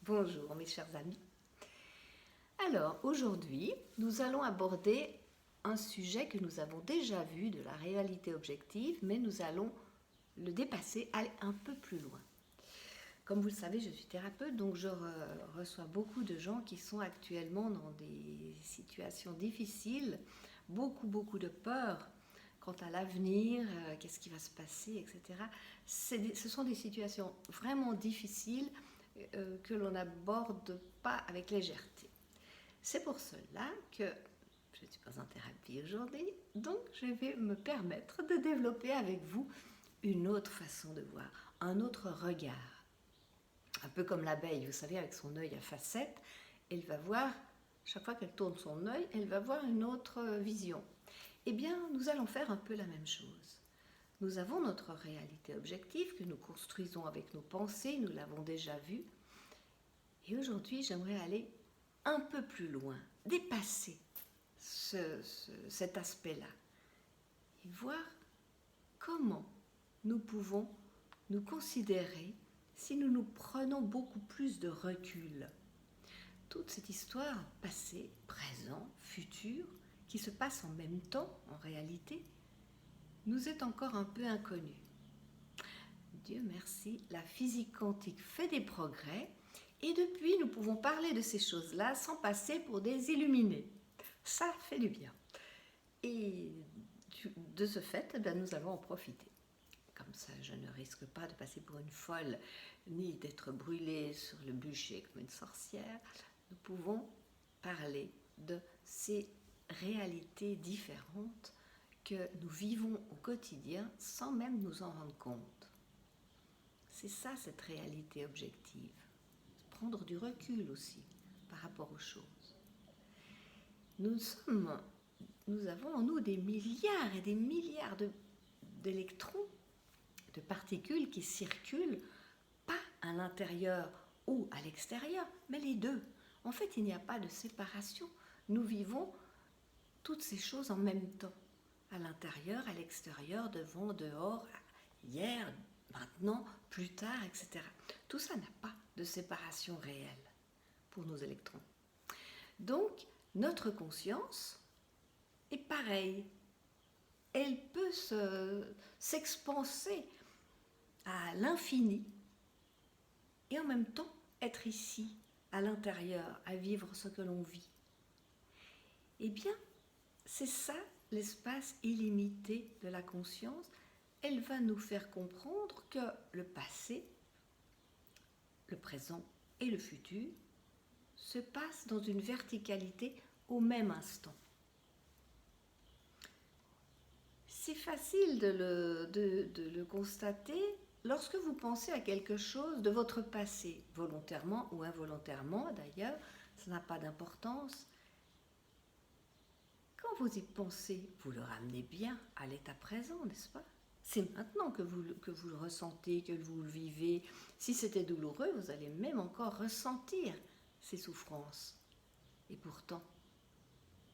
Bonjour mes chers amis. Alors aujourd'hui, nous allons aborder un sujet que nous avons déjà vu de la réalité objective, mais nous allons le dépasser, aller un peu plus loin. Comme vous le savez, je suis thérapeute, donc je reçois beaucoup de gens qui sont actuellement dans des situations difficiles, beaucoup de peur quant à l'avenir, qu'est-ce qui va se passer, etc. Ce sont des situations vraiment difficiles que l'on n'aborde pas avec légèreté. C'est pour cela que je ne suis pas en thérapie aujourd'hui, donc je vais me permettre de développer avec vous une autre façon de voir, un autre regard. Un peu comme l'abeille, vous savez, avec son œil à facettes, elle va voir, chaque fois qu'elle tourne son œil, elle va voir une autre vision. Eh bien, nous allons faire un peu la même chose. Nous avons notre réalité objective que nous construisons avec nos pensées, nous l'avons déjà vu. Et aujourd'hui, j'aimerais aller un peu plus loin, dépasser cet aspect-là et voir comment nous pouvons nous considérer si nous nous prenons beaucoup plus de recul. Toute cette histoire passé, présent, futur, qui se passe en même temps, en réalité, nous est encore un peu inconnue. Dieu merci, la physique quantique fait des progrès et depuis nous pouvons parler de ces choses-là sans passer pour des illuminés. Ça fait du bien. Et de ce fait, nous allons en profiter. Comme ça, je ne risque pas de passer pour une folle, ni d'être brûlée sur le bûcher comme une sorcière. Nous pouvons parler de ces réalités différentes que nous vivons au quotidien sans même nous en rendre compte. C'est ça, cette réalité objective. Prendre du recul aussi par rapport aux choses. Nous avons en nous des milliards et des milliards d'électrons, de particules qui circulent, pas à l'intérieur ou à l'extérieur, mais les deux. En fait, il n'y a pas de séparation. Nous vivons toutes ces choses en même temps, à l'intérieur, à l'extérieur, devant, dehors, hier, maintenant, plus tard, etc. Tout ça n'a pas de séparation réelle pour nos électrons. Donc, notre conscience est pareille. Elle peut s'expanser à l'infini et en même temps être ici, à l'intérieur, à vivre ce que l'on vit. Eh bien, c'est ça l'espace illimité de la conscience. Elle va nous faire comprendre que le passé, le présent et le futur se passent dans une verticalité au même instant. C'est facile de le constater lorsque vous pensez à quelque chose de votre passé, volontairement ou involontairement d'ailleurs, ça n'a pas d'importance. Quand vous y pensez, vous le ramenez bien à l'état présent, n'est-ce pas? C'est maintenant que vous le ressentez, que vous le vivez. Si c'était douloureux, vous allez même encore ressentir ces souffrances. Et pourtant,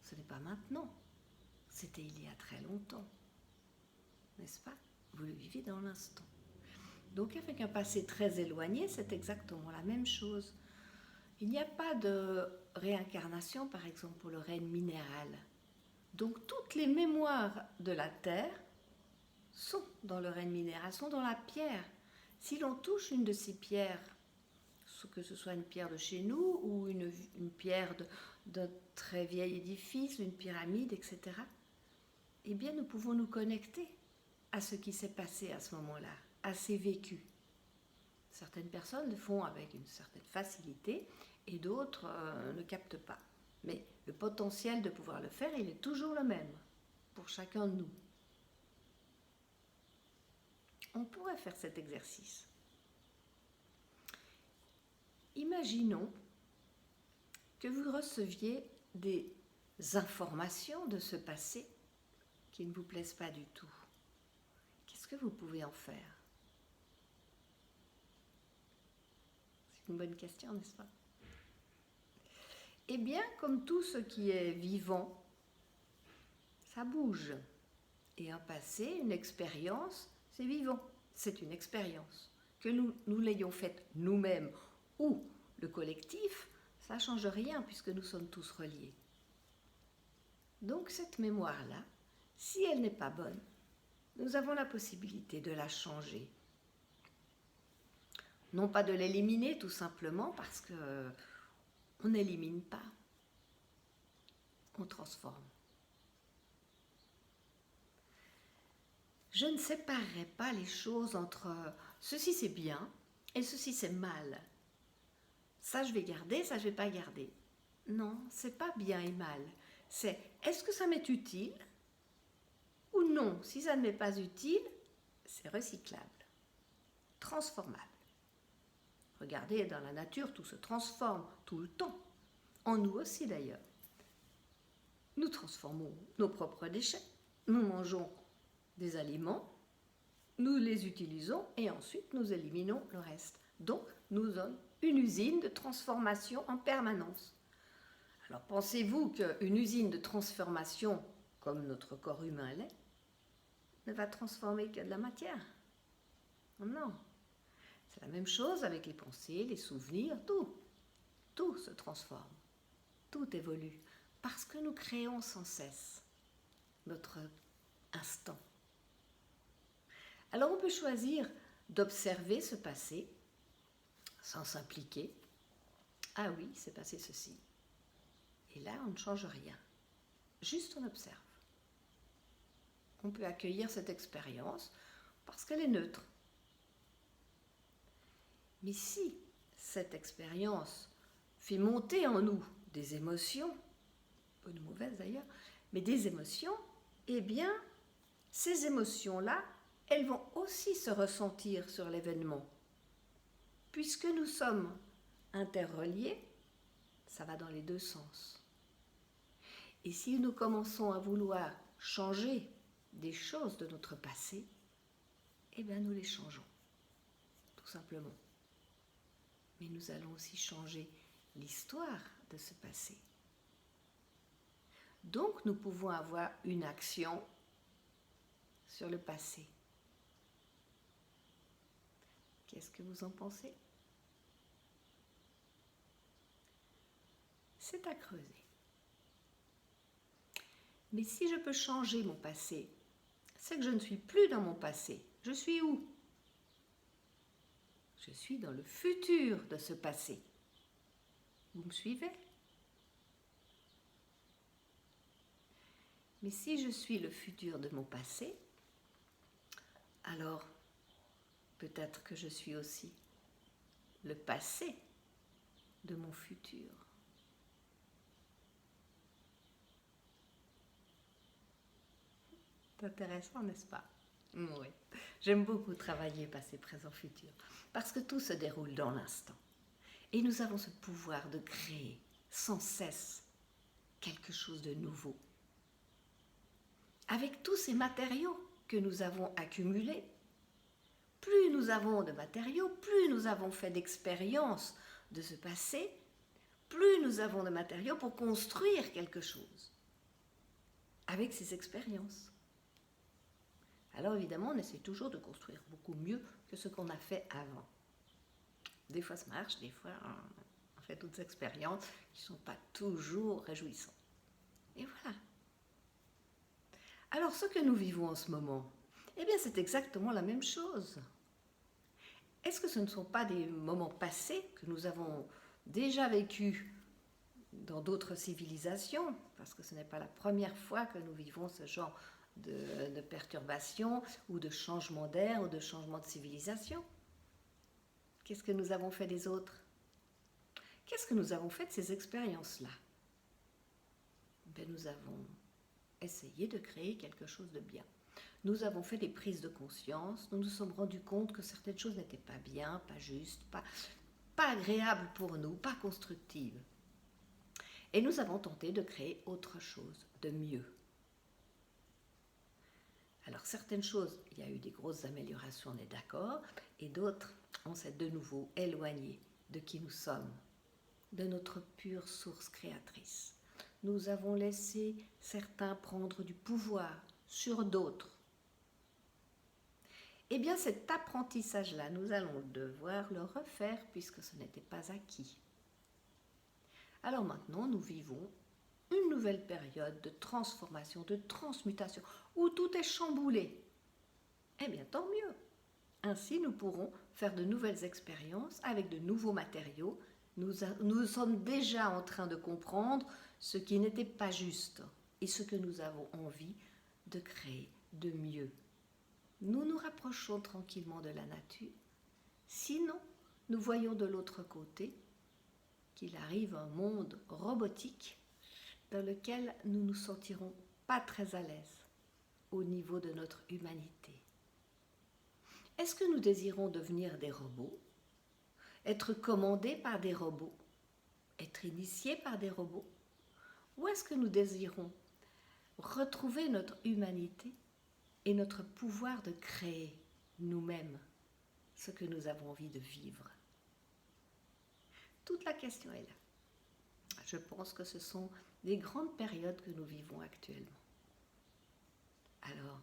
ce n'est pas maintenant. C'était il y a très longtemps. N'est-ce pas? Vous le vivez dans l'instant. Donc avec un passé très éloigné, c'est exactement la même chose. Il n'y a pas de réincarnation, par exemple, pour le règne minéral. Donc toutes les mémoires de la Terre sont dans le règne minéral, sont dans la pierre. Si l'on touche une de ces pierres, que ce soit une pierre de chez nous ou une pierre d'un très vieil édifice, une pyramide, etc., eh bien nous pouvons nous connecter à ce qui s'est passé à ce moment-là, à ces vécus. Certaines personnes le font avec une certaine facilité et d'autres ne captent pas. Mais le potentiel de pouvoir le faire, il est toujours le même pour chacun de nous. On pourrait faire cet exercice. Imaginons que vous receviez des informations de ce passé qui ne vous plaisent pas du tout. Qu'est-ce que vous pouvez en faire? C'est une bonne question, n'est-ce pas? Eh bien, comme tout ce qui est vivant, ça bouge. Et un passé, une expérience, c'est vivant. C'est une expérience. Que nous l'ayons faite nous-mêmes ou le collectif, ça ne change rien puisque nous sommes tous reliés. Donc cette mémoire-là, si elle n'est pas bonne, nous avons la possibilité de la changer. Non pas de l'éliminer tout simplement parce qu'on n'élimine pas, on transforme. Je ne séparerai pas les choses entre ceci c'est bien et ceci c'est mal. Ça je vais garder, ça je ne vais pas garder. Non, c'est pas bien et mal. C'est est-ce que ça m'est utile ou non? Si ça ne m'est pas utile, c'est recyclable, transformable. Regardez, dans la nature, tout se transforme tout le temps. En nous aussi d'ailleurs. Nous transformons nos propres déchets. Nous mangeons des aliments, nous les utilisons et ensuite nous éliminons le reste. Donc, nous sommes une usine de transformation en permanence. Alors, pensez-vous qu'une usine de transformation, comme notre corps humain l'est, ne va transformer que de la matière? Non. C'est la même chose avec les pensées, les souvenirs, tout. Tout se transforme, tout évolue, parce que nous créons sans cesse notre instant. Alors on peut choisir d'observer ce passé sans s'impliquer. Ah oui, c'est passé ceci. Et là, on ne change rien. Juste on observe. On peut accueillir cette expérience parce qu'elle est neutre. Mais si cette expérience fait monter en nous des émotions, bonnes ou mauvaises d'ailleurs, mais des émotions, eh bien, ces émotions-là, elles vont aussi se ressentir sur l'événement. Puisque nous sommes interreliés, ça va dans les deux sens. Et si nous commençons à vouloir changer des choses de notre passé, eh bien nous les changeons, tout simplement. Mais nous allons aussi changer l'histoire de ce passé. Donc nous pouvons avoir une action sur le passé. Qu'est-ce que vous en pensez? C'est à creuser. Mais si je peux changer mon passé, c'est que je ne suis plus dans mon passé. Je suis où? Je suis dans le futur de ce passé. Vous me suivez? Mais si je suis le futur de mon passé, alors peut-être que je suis aussi le passé de mon futur. C'est intéressant, n'est-ce pas? Oui. J'aime beaucoup travailler passé, présent, futur, parce que tout se déroule dans l'instant. Et nous avons ce pouvoir de créer sans cesse quelque chose de nouveau. Avec tous ces matériaux que nous avons accumulés, plus nous avons de matériaux, plus nous avons fait d'expériences de ce passé, plus nous avons de matériaux pour construire quelque chose avec ces expériences. Alors évidemment, on essaie toujours de construire beaucoup mieux que ce qu'on a fait avant. Des fois ça marche, des fois on fait d'autres expériences qui ne sont pas toujours réjouissantes. Et voilà. Alors ce que nous vivons en ce moment, eh bien c'est exactement la même chose. Est-ce que ce ne sont pas des moments passés que nous avons déjà vécus dans d'autres civilisations? Parce que ce n'est pas la première fois que nous vivons ce genre de perturbations ou de changement d'air ou de changement de civilisation. Qu'est-ce que nous avons fait des autres? Qu'est-ce que nous avons fait de ces expériences-là? Ben, nous avons essayé de créer quelque chose de bien. Nous avons fait des prises de conscience, nous nous sommes rendus compte que certaines choses n'étaient pas bien, pas justes, pas agréables pour nous, pas constructives. Et nous avons tenté de créer autre chose, de mieux. Alors certaines choses, il y a eu des grosses améliorations, on est d'accord, et d'autres, on s'est de nouveau éloigné de qui nous sommes, de notre pure source créatrice. Nous avons laissé certains prendre du pouvoir sur d'autres. Eh bien cet apprentissage-là, nous allons devoir le refaire puisque ce n'était pas acquis. Alors maintenant, nous vivons une nouvelle période de transformation, de transmutation, où tout est chamboulé. Eh bien, tant mieux. Ainsi, nous pourrons faire de nouvelles expériences avec de nouveaux matériaux. Nous sommes déjà en train de comprendre ce qui n'était pas juste et ce que nous avons envie de créer de mieux. Nous nous rapprochons tranquillement de la nature. Sinon, nous voyons de l'autre côté qu'il arrive un monde robotique dans lequel nous ne nous sentirons pas très à l'aise au niveau de notre humanité. Est-ce que nous désirons devenir des robots, être commandés par des robots, être initiés par des robots? Ou est-ce que nous désirons retrouver notre humanité et notre pouvoir de créer nous-mêmes ce que nous avons envie de vivre? Toute la question est là. Je pense que ce sont des grandes périodes que nous vivons actuellement. Alors,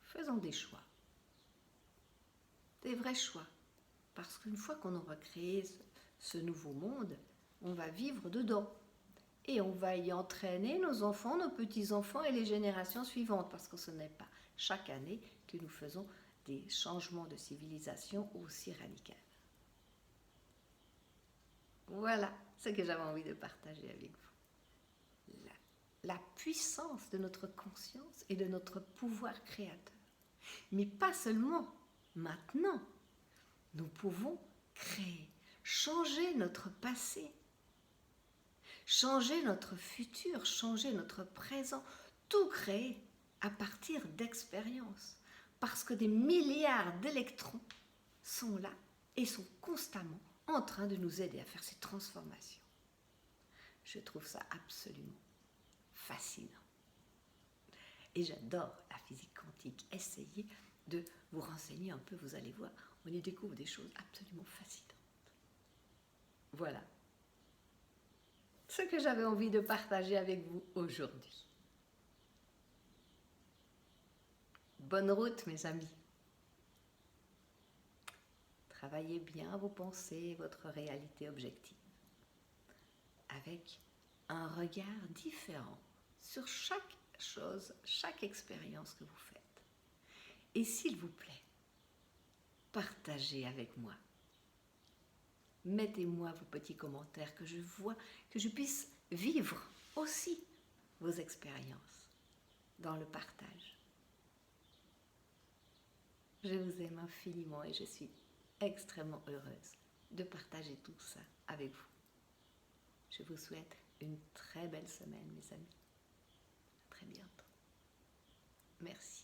faisons des choix. Des vrais choix. Parce qu'une fois qu'on aura créé ce nouveau monde, on va vivre dedans. Et on va y entraîner nos enfants, nos petits-enfants et les générations suivantes. Parce que ce n'est pas chaque année que nous faisons des changements de civilisation aussi radicaux. Voilà ce que j'avais envie de partager avec vous. La puissance de notre conscience et de notre pouvoir créateur. Mais pas seulement maintenant. Nous pouvons créer, changer notre passé, changer notre futur, changer notre présent, tout créer à partir d'expériences. Parce que des milliards d'électrons sont là et sont constamment en train de nous aider à faire ces transformations. Je trouve ça absolument fascinant. Et j'adore la physique quantique. Essayez de vous renseigner un peu, vous allez voir, on y découvre des choses absolument fascinantes. Voilà ce que j'avais envie de partager avec vous aujourd'hui. Bonne route, mes amis. Travaillez bien vos pensées, votre réalité objective, avec un regard différent sur chaque chose, chaque expérience que vous faites. Et s'il vous plaît, partagez avec moi. Mettez-moi vos petits commentaires, que je vois, que je puisse vivre aussi vos expériences dans le partage. Je vous aime infiniment et je suis extrêmement heureuse de partager tout ça avec vous. Je vous souhaite une très belle semaine, mes amis. À très bientôt. Merci.